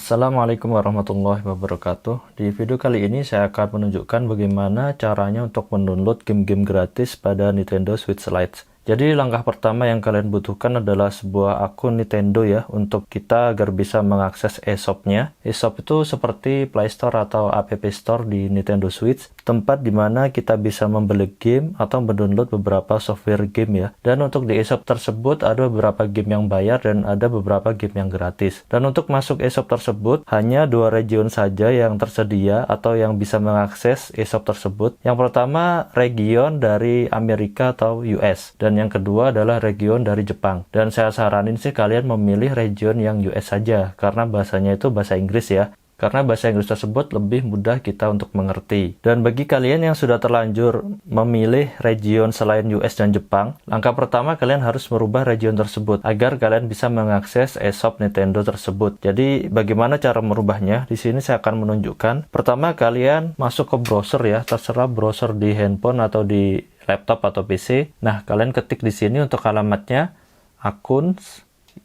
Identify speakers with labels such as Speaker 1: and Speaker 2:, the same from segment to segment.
Speaker 1: Assalamualaikum warahmatullahi wabarakatuh. Di video kali ini saya akan menunjukkan bagaimana caranya untuk mendownload game-game gratis pada Nintendo Switch Lite. Jadi langkah pertama yang kalian butuhkan adalah sebuah akun Nintendo ya, untuk kita agar bisa mengakses eShop-nya. eShop itu seperti Play Store atau App Store di Nintendo Switch, tempat dimana kita bisa membeli game atau mendownload beberapa software game ya. Dan untuk di eShop tersebut ada beberapa game yang bayar dan ada beberapa game yang gratis. Dan untuk masuk eShop tersebut hanya dua region saja yang tersedia atau yang bisa mengakses eShop tersebut. Yang pertama region dari Amerika atau US, dan yang kedua adalah region dari Jepang. Dan saya saranin sih kalian memilih region yang US saja, karena bahasanya itu bahasa Inggris ya. Karena bahasa Inggris tersebut lebih mudah kita untuk mengerti. Dan bagi kalian yang sudah terlanjur memilih region selain US dan Jepang, langkah pertama kalian harus merubah region tersebut agar kalian bisa mengakses eShop Nintendo tersebut. Jadi bagaimana cara merubahnya? Di sini saya akan menunjukkan. Pertama kalian masuk ke browser ya, terserah browser di handphone atau di laptop atau PC. Nah, kalian ketik di sini untuk alamatnya akun,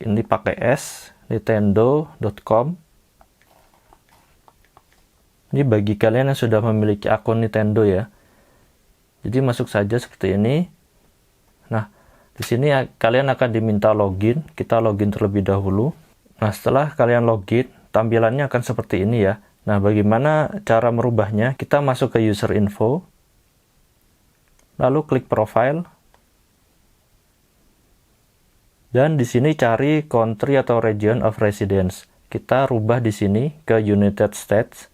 Speaker 1: ini pakai S, nintendo.com. Ini bagi kalian yang sudah memiliki akun Nintendo ya. Jadi masuk saja seperti ini. Nah, di sini kalian akan diminta login. Kita login terlebih dahulu. Nah, setelah kalian login, tampilannya akan seperti ini ya. Nah, bagaimana cara merubahnya? Kita masuk ke user info. Lalu klik profile. Dan di sini cari country atau region of residence. Kita rubah di sini ke United States.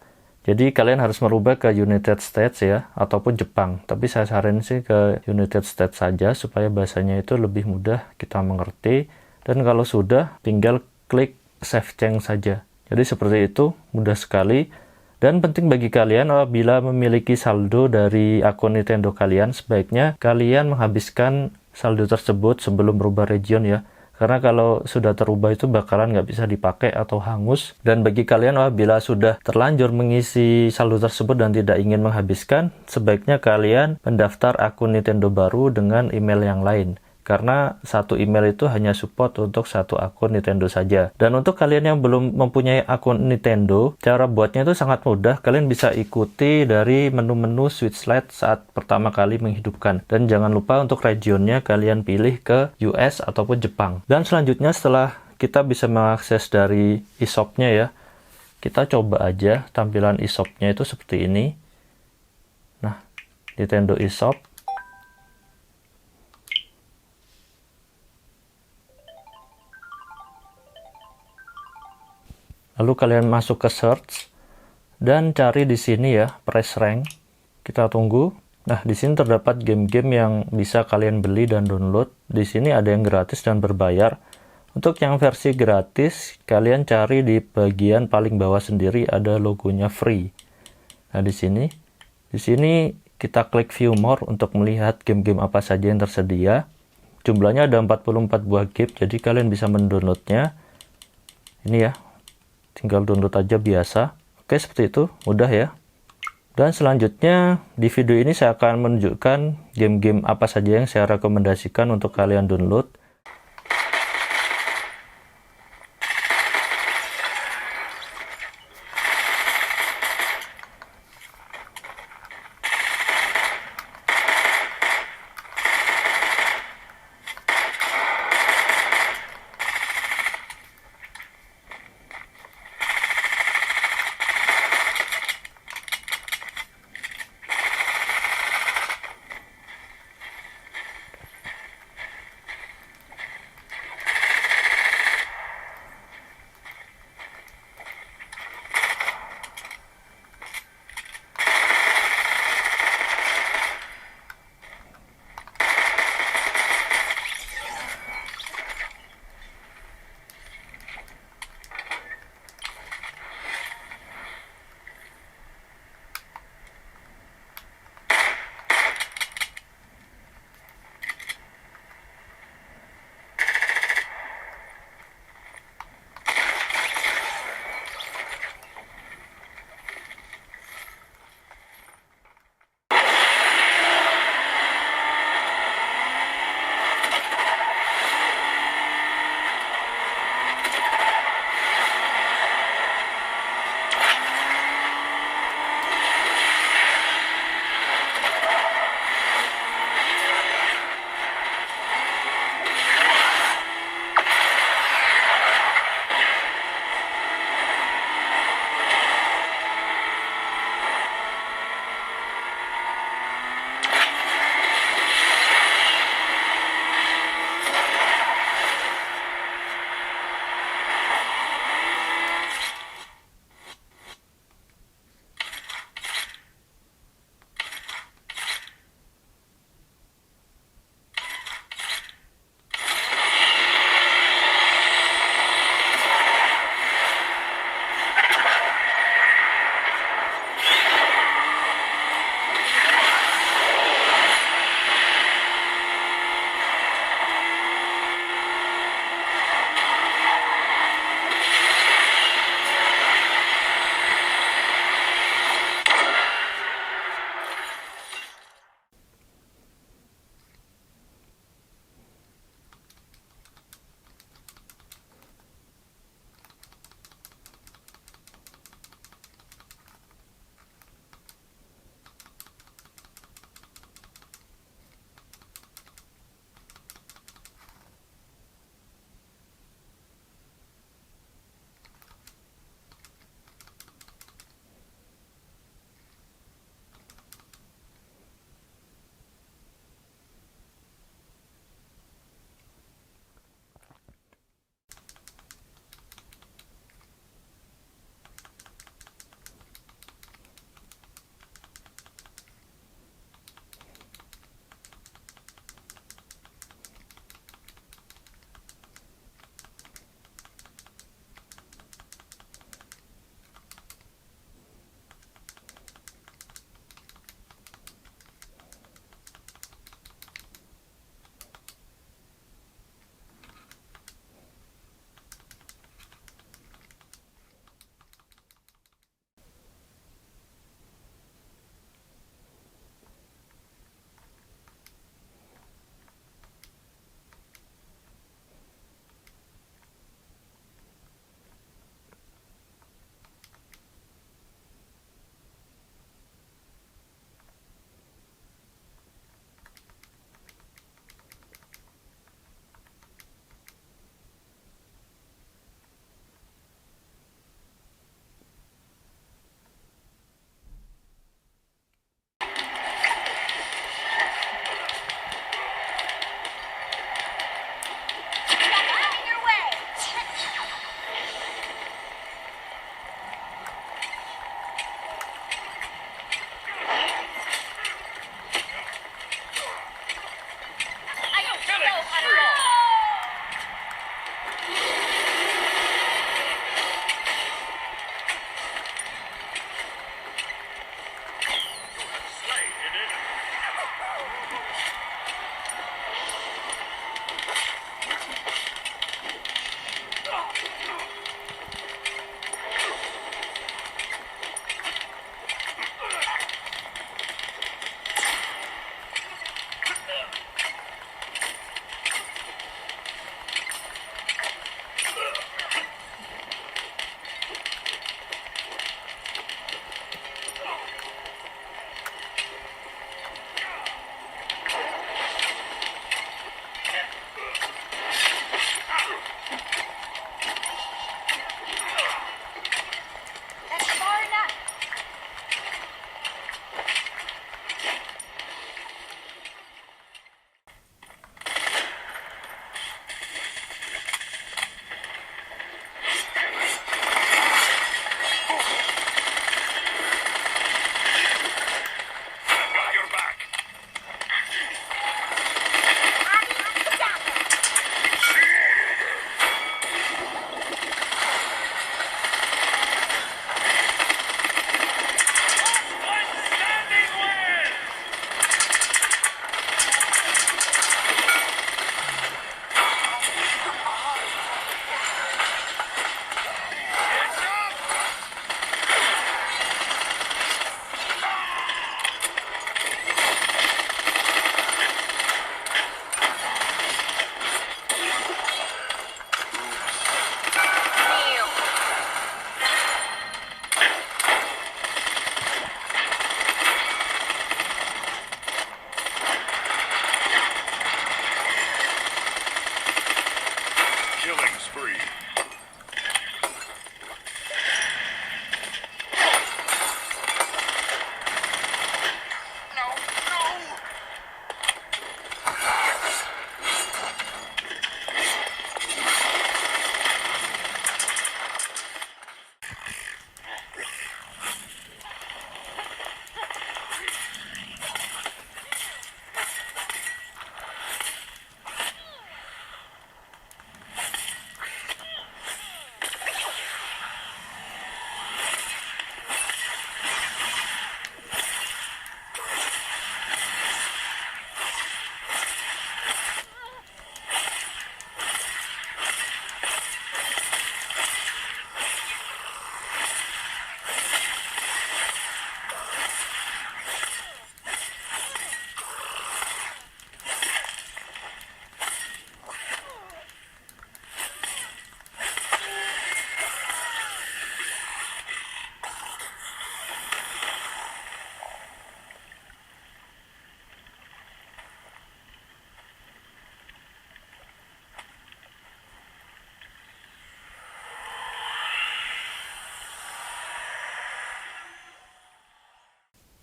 Speaker 1: Jadi kalian harus merubah ke United States ya, ataupun Jepang. Tapi saya saranin sih ke United States saja, supaya bahasanya itu lebih mudah kita mengerti. Dan kalau sudah, tinggal klik Save Change saja. Jadi seperti itu, mudah sekali. Dan penting bagi kalian, apabila memiliki saldo dari akun Nintendo kalian, sebaiknya kalian menghabiskan saldo tersebut sebelum berubah region ya. Karena kalau sudah terubah itu bakalan nggak bisa dipakai atau hangus. Dan bagi kalian apabila sudah terlanjur mengisi saldo tersebut dan tidak ingin menghabiskan, sebaiknya kalian mendaftar akun Nintendo baru dengan email yang lain. Karena satu email itu hanya support untuk satu akun Nintendo saja. Dan untuk kalian yang belum mempunyai akun Nintendo, cara buatnya itu sangat mudah. Kalian bisa ikuti dari menu-menu Switch Lite saat pertama kali menghidupkan. Dan jangan lupa untuk regionnya kalian pilih ke US ataupun Jepang. Dan selanjutnya setelah kita bisa mengakses dari eShop-nya ya, kita coba aja tampilan eShop-nya itu seperti ini. Nah, Nintendo eShop. Lalu kalian masuk ke search dan cari di sini ya, press rank. Kita tunggu. Nah, di sini terdapat game-game yang bisa kalian beli dan download. Di sini ada yang gratis dan berbayar. Untuk yang versi gratis, kalian cari di bagian paling bawah sendiri ada logonya free. Nah, di sini kita klik view more untuk melihat game-game apa saja yang tersedia. Jumlahnya ada 44 buah game, jadi kalian bisa mendownloadnya. Ini ya. Tinggal download aja biasa. Oke, seperti itu, mudah ya. Dan selanjutnya di video ini saya akan menunjukkan game-game apa saja yang saya rekomendasikan untuk kalian download.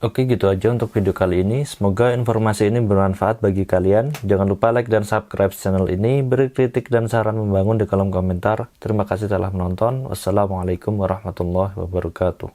Speaker 1: Oke, gitu aja untuk video kali ini. Semoga informasi ini bermanfaat bagi kalian. Jangan lupa like dan subscribe channel ini. Beri kritik dan saran membangun di kolom komentar. Terima kasih telah menonton. Wassalamualaikum warahmatullahi wabarakatuh.